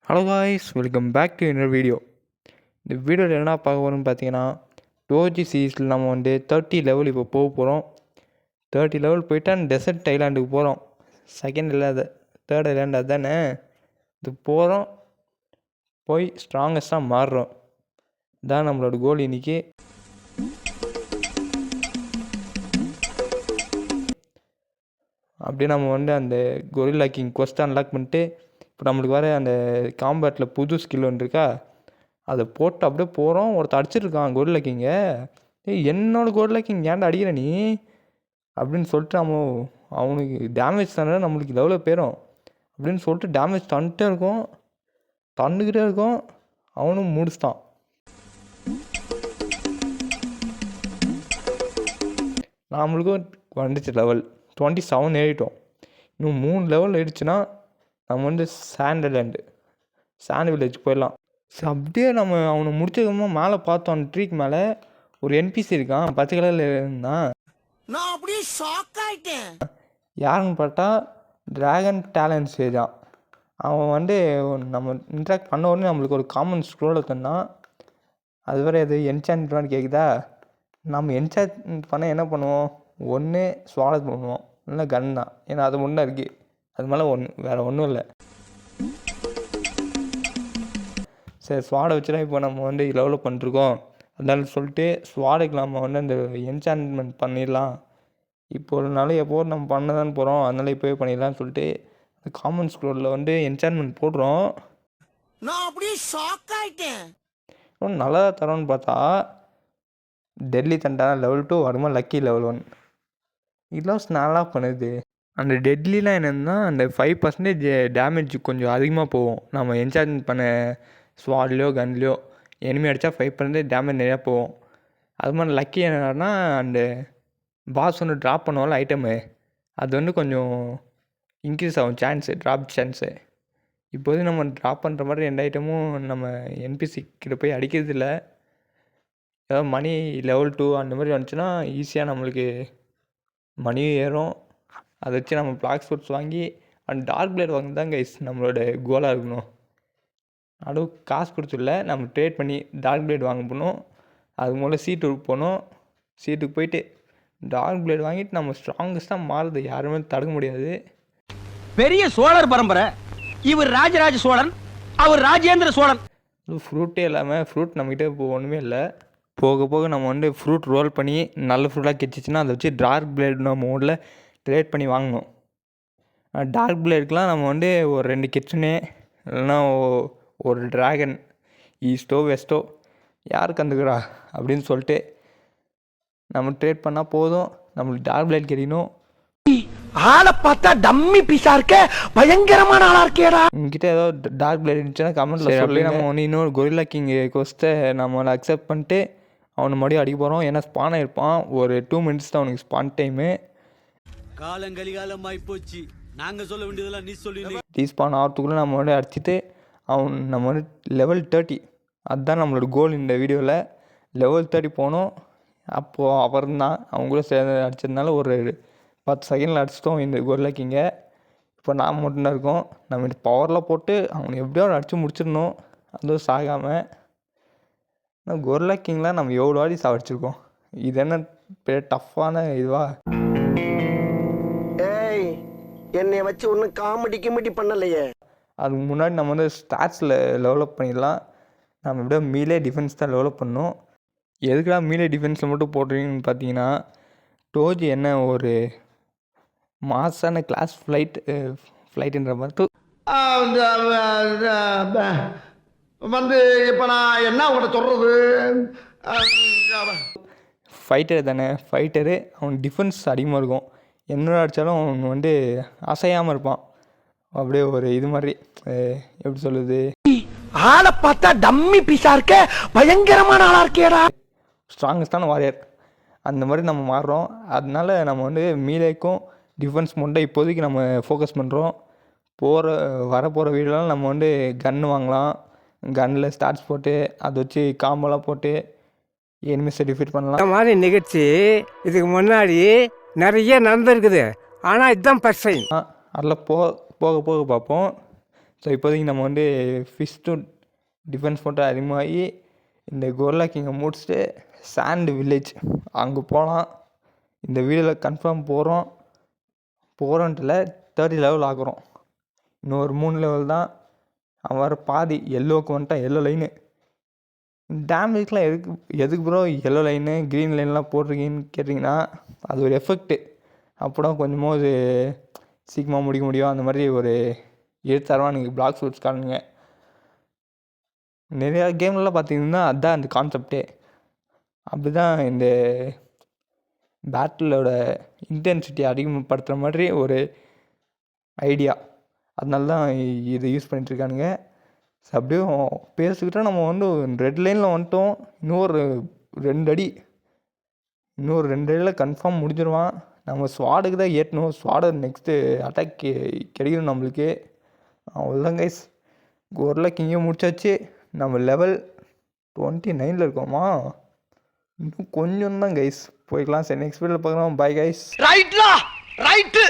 Hello guys, welcome back to இன்னொரு video. இந்த வீடியோவில் என்ன பார்க்க போகிறோம்னு பார்த்தீங்கன்னா, டோஜி சீரீஸில் நம்ம 30 லெவல் இப்போ போக போகிறோம். 30 லெவல் போயிட்டா டெசர்ட் ஐலாண்டுக்கு போகிறோம். செகண்ட் இல்லை, அது தேர்ட் ஐலாண்டு அதுதானே. இது போகிறோம், போய் ஸ்ட்ராங்கஸ்ட்டாக மாறுறோம். இதான் நம்மளோட கோல் இன்றைக்கி. அப்படியே நம்ம அந்த கொரில்லா கிங் கொஸ்ட் அன்லாக் பண்ணிட்டு, இப்போ நம்மளுக்கு வர அந்த காம்பேட்டில் புது ஸ்கில் ஒன்று இருக்கா, அதை போட்டு அப்படியே போகிறோம். ஒருத்தர் அடிச்சிட்ருக்கான் கொரில்லா கிங்க. என்னோட கொரில்லா கிங் ஏன்டா அடிக்கிற நீ அப்படின்னு சொல்லிட்டு அவனுக்கு டேமேஜ் தானே நம்மளுக்கு எவ்வளோ பேரும் அப்படின்னு சொல்லிட்டு டேமேஜ் தண்டுக்கிட்டே இருக்கும். அவனும் முடிச்சிட்டான். நம்மளுக்கும் வந்துச்சு லெவல் 27 ஏறிட்டோம். இன்னும் 3 லெவல் ஆயிடுச்சுன்னா நம்ம சாண்ட் வில்லேஜ் போயிடலாம். ஸோ அப்படியே நம்ம அவனை முடிச்சதுக்கப்புறமா மேலே பார்த்தோம், அந்த ட்ரீக்கு மேலே ஒரு என்பிசி இருக்கான், பச்சை கலரில் இருந்தான். நான் அப்படியே ஷாக் ஆகிட்டேன். யாருன்னு பார்த்தா ட்ராகன் டேலண்ட் ஸ்டேஜான். அவன் நம்ம இன்ட்ராக்ட் பண்ண உடனே நம்மளுக்கு ஒரு காமன் ஸ்க்ரோல் தந்தான். அது வரை அது என்சான்ட்மெண்ட் கேட்குதா. நம்ம என்சான்ட் பண்ண என்ன பண்ணுவோம், ஒன்று ஸ்வாலத் பண்ணுவோம், இல்லை கன் தான். ஏன்னா அது முன்னே இருக்குது, அது மேலே வேறு ஒன்றும் இல்லை. சரி, ஸ்வாடை வச்சு தான் இப்போ நம்ம லெவலப் பண்ணிருக்கோம். அதனால சொல்லிட்டு ஸ்வாடுக்கு நம்ம அந்த என்சான்மெண்ட் பண்ணிடலாம். இப்போ ஒரு நாள் எப்போ நம்ம பண்ண தான் போகிறோம், அதனால இப்போவே பண்ணிடலாம்னு சொல்லிட்டு அந்த காமன் ஸ்க்ரோலில் என்சான்மெண்ட் போடுறோம். நான் அப்படியே ஷாக் ஆகிட்டேன். இன்னும் நல்லா தரோன்னு பார்த்தா டெல்லி தண்டா லெவல் 2 வருமா, லக்கி லெவல் 1 இதெல்லாம் நல்லா பண்ணுது. அந்த டெட்லிலாம் என்னென்னா அந்த 5% டேமேஜ் கொஞ்சம் அதிகமாக போகும். நம்ம என்சான்மெண்ட் பண்ண ஸ்வாட்லையோ கன்லையோ எனிமி அடித்தா 5% டேமேஜ் நிறையா போகும். அது மாதிரி லக்கி என்னன்னா, அந்த பாஸ் ட்ராப் பண்ணுவோம்ல ஐட்டமு, அது கொஞ்சம் இன்க்ரீஸ் ஆகும் ட்ராப் சான்ஸு. இப்போது நம்ம ட்ராப் பண்ணுற மாதிரி எந்த ஐட்டமும் நம்ம என்பிசி கிட்ட போய் அடிக்கிறதில்ல. ஏதாவது மணி லெவல் 2 அந்த மாதிரி வந்துச்சுன்னா ஈஸியாக நம்மளுக்கு மணியும் ஏறும். அதை வச்சு நம்ம பிளாக் ஸ்போர்ட்ஸ் வாங்கி அந்த டார்க் பிளேட் வாங்கி தான் கைஸ் நம்மளோட கோலாக இருக்கணும். அதுவும் காசு கொடுத்துடல, நம்ம ட்ரேட் பண்ணி டார்க் பிளேட் வாங்க போகணும். அது மூலம் சீட்டுக்கு போகணும். சீட்டுக்கு போயிட்டு டார்க் பிளேட் வாங்கிட்டு நம்ம ஸ்ட்ராங்கஸ்ட்டாக மாறுறது யாருமே தடுக்க முடியாது. பெரிய சோழர் பரம்பரை இவர், ராஜராஜ சோழன், அவர் ராஜேந்திர சோழன். ஃப்ரூட்டே இல்லாமல், ஃப்ரூட் நம்மகிட்ட இப்போ ஒன்றுமே இல்லை. போக போக நம்ம ஃப்ரூட் ரோல் பண்ணி நல்ல ஃப்ரூட்டாக கிடச்சிச்சின்னா அதை வச்சு டார்க் பிளேட் நம்ம மோடில் ட்ரேட் பண்ணி வாங்கணும். டார்க் பிளேடுக்கெலாம் நம்ம ஒரு 2 கிச்சனு இல்லைன்னா ஒரு ட்ராகன் ஈஸ்டோ வெஸ்ட்டோ யார் கண்டுக்கிறா அப்படின்னு சொல்லிட்டு நம்ம ட்ரேட் பண்ணால் போதும், நம்மளுக்கு டார்க் பிளேட் கிடைக்கணும். ஆளை பார்த்தா டம்மி பீஸா இருக்க, பயங்கரமான ஆளா இருக்கேடா. உங்ககிட்ட ஏதோ டார்க் பிளேட் இருந்துச்சுன்னா கமெண்ட்டில் சொல்லி நம்ம இன்னொரு கொரில்லா கிங் கொஸ்ட்டை நம்மளை அக்செப்ட் பண்ணிட்டு அவனை மறுபடியும் அடிக்க போகிறோம். ஏன்னா ஸ்பான் ஆகிருப்பான், ஒரு 2 மினிட்ஸ் தான் அவனுக்கு ஸ்பான் டைமு. காலங்கலிகாலம் ஆயிப்போச்சு, நாங்கள் சொல்ல வேண்டியதெல்லாம் நீ சொல்லி ரீஸ்பான் ஆகிறதுக்குள்ளே நம்ம அடிச்சுட்டு நம்ம லெவல் 30, அதுதான் நம்மளோட கோல் இந்த வீடியோவில். லெவல் 30 போனோம். அப்போது அப்புறம் தான் அவங்க கூட சேர்ந்து அடித்ததுனால ஒரு 10 செகண்டில் அடிச்சிட்டோம் இந்த கொரில்லா கிங்க. இப்போ நாம் மட்டும்தான் இருக்கோம். நம்ம இந்த பவரில் போட்டு அவனை எப்படியோ அடித்து முடிச்சிடணும், அதுவும் சாகாமல். ஆனால் கொரில்லா கிங்லாம் நம்ம எவ்வளோ வாடி சாவடிச்சிருக்கோம். இது என்ன பெரிய டஃப்பான இதுவா? ஏய், என்னை வச்சு ஒன்றும் காமெடி பண்ணலையே. அதுக்கு முன்னாடி நம்ம ஸ்டாட்ஸில் டெவலப் பண்ணிடலாம். நம்ம எப்படியோ மீலே டிஃபென்ஸ் தான் டெவலப் பண்ணோம். எதுக்குடா மீலே டிஃபென்ஸில் மட்டும் போடுறீங்கன்னு பார்த்தீங்கன்னா, டோஜி என்ன ஒரு மாசான கிளாஸ் ஃப்ளைட்டுன்ற மாதிரி இப்போ நான் என்ன உங்கள்கிட்ட சொல்கிறது, ஃபைட்டர் தானே. ஃபைட்டரு அவன் டிஃபென்ஸ் அதிகமாக இருக்கும். என்னோட அடித்தாலும் அவன் அசையாமல் இருப்பான். அப்படியே ஒரு இது மாதிரி, எப்படி சொல்லுது, ஆளை பார்த்தா டம்மி பீஸா இருக்க, பயங்கரமான ஆளா இருக்கேடா, ஸ்ட்ராங்கஸ்டான வாரியர் அந்த மாதிரி நம்ம மாறுறோம். அதனால நம்ம மீலேக்கும் டிஃபென்ஸ் மட்டும் இப்போதைக்கு நம்ம ஃபோக்கஸ் பண்ணுறோம். வரப்போகிற வீடியோலாம் நம்ம கன்று வாங்கலாம். கன்னில் ஸ்டார்ட்ஸ் போட்டு அதை வச்சு காம்போலாம் போட்டு எனிமிஸை டிஃபீட் பண்ணலாம். இந்த மாதிரி நிகழ்ச்சி இதுக்கு முன்னாடி நிறைய நடந்திருக்குது, ஆனால் இதுதான் ஃபர்ஸ்ட் டைம். அதில் போக போக பார்ப்போம். ஸோ இப்போதைக்கு நம்ம வந்து ஃபிஸ்ட்டு டிஃபென்ஸ் மட்டும் அதிகமாகி இந்த கொரில்லா கிங்கை முடிச்சுட்டு சாண்ட் வில்லேஜ் அங்கே போகலாம். இந்த வீடியோவில் கன்ஃபார்ம் போகிறோன்ட்டில் 30 லெவல் ஆகுறோம். இன்னொரு 3 லெவல் தான். அவன் வர பாதி எல்லோவுக்கு வந்துட்டான். எல்லோ லைனு டேமேஜ்க்கெலாம் எதுக்கு ப்ரோ எல்லோ லைனு க்ரீன் லைன்லாம் போட்டிருக்கீங்கன்னு கேட்டிங்கன்னா அது ஒரு எஃபெக்ட்டு. அப்போ கொஞ்சமாக அது சீக்கிரமாக முடிக்க முடியும். அந்த மாதிரி ஒரு எடுத்தாரமாக நீங்கள் பிளாக் சூட்ஸ் காணுங்க. நிறையா கேம்லலாம் பார்த்தீங்கன்னா அதுதான் அந்த கான்செப்டே. அப்படி தான் இந்த பேட்டிலோட இன்டென்சிட்டி அதிகப்படுத்துகிற மாதிரி ஒரு ஐடியா. அதனால தான் இதை யூஸ் பண்ணிகிட்ருக்கானுங்க. ஸோ அப்படியும் பேசிக்கிட்டால் நம்ம வந்து ரெட் லைனில் வந்துட்டோம். இன்னொரு 2 அடியில் கன்ஃபார்ம் முடிஞ்சிடுவான். நம்ம ஸ்வாடுக்கு தான் ஏற்றணும். ஸ்வாடு நெக்ஸ்ட்டு அட்டாக் கிடைக்கணும் நம்மளுக்கு. அவ்வளோதான் கைஸ். கொரில்லா கிங்கையும் முடிச்சாச்சு. நம்ம லெவல் 29 இருக்கோமா? இன்னும் கொஞ்சம் தான் கைஸ் போய்க்கலாம். சரி நெக்ஸ்ட் வீடியோவில் பார்க்கலாம். Bye guys. ரைட்லா ரைட்டு.